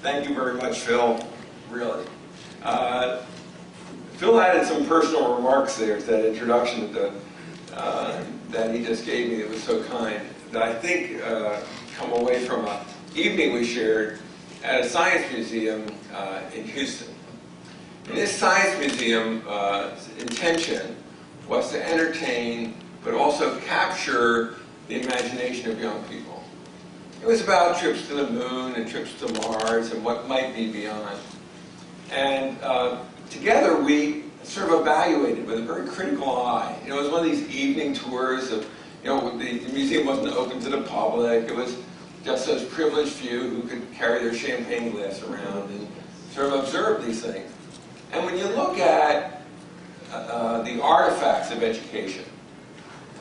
Thank you very much, Phil. Really. Phil added some personal remarks there to that introduction that he just gave me. It was so kind that I think come away from an evening we shared at a science museum in Houston. And this science museum intention was to entertain, but also capture the imagination of young people. It was about trips to the moon and trips to Mars and what might be beyond. And together we sort of evaluated with a very critical eye. You know, it was one of these evening tours of, you know, the museum wasn't open to the public. It was just those privileged few who could carry their champagne glass around and sort of observe these things. And when you look at the artifacts of education,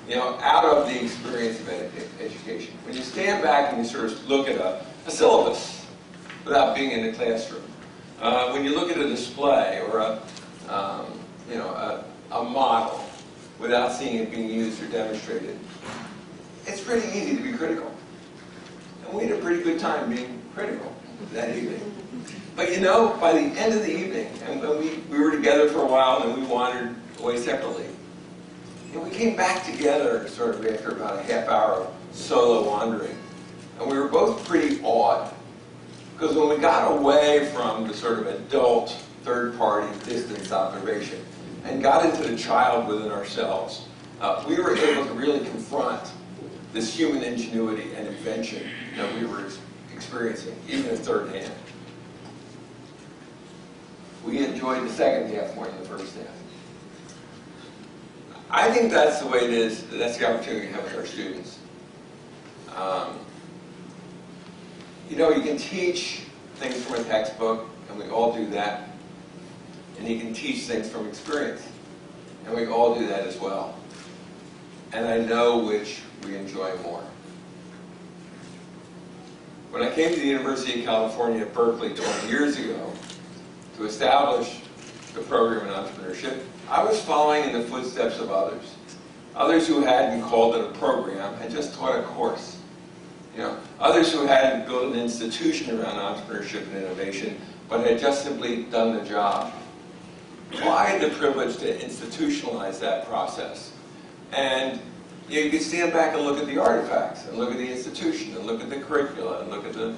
you know, out of the experience of education, when you stand back and you sort of look at a syllabus without being in the classroom, when you look at a display or a model without seeing it being used or demonstrated, it's pretty easy to be critical. And we had a pretty good time being critical that evening. But you know, by the end of the evening, and we were together for a while and we wandered away separately, and we came back together sort of after about a half hour of solo wandering. And we were both pretty awed. Because when we got away from the sort of adult, third-party, distance observation and got into the child within ourselves, we were able to really confront this human ingenuity and invention that we were experiencing, even at third hand. We enjoyed the second half more than the first half. I think that's the way it is. That's the opportunity we have with our students. You know, you can teach things from a textbook, and we all do that. And you can teach things from experience, and we all do that as well. And I know which we enjoy more. When I came to the University of California at Berkeley 20 years ago to establish the program in entrepreneurship, I was following in the footsteps of others who hadn't called it a program and just taught a course. You know, others who hadn't built an institution around entrepreneurship and innovation, but had just simply done the job. Well, I had the privilege to institutionalize that process. And you could stand back and look at the artifacts, and look at the institution, and look at the curricula, and look at the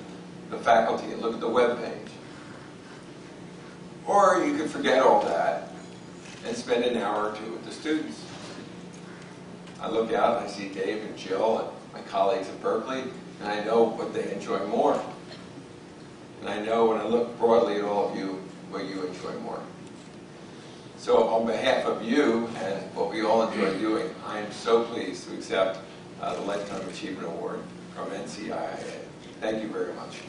faculty, and look at the webpage. Or you could forget all that and spend an hour or two with the students. I look out and I see Dave and Jill and my colleagues at Berkeley, and I know what they enjoy more. And I know when I look broadly at all of you, what you enjoy more. So on behalf of you and what we all enjoy doing, I am so pleased to accept the Lifetime Achievement Award from NCIA. Thank you very much.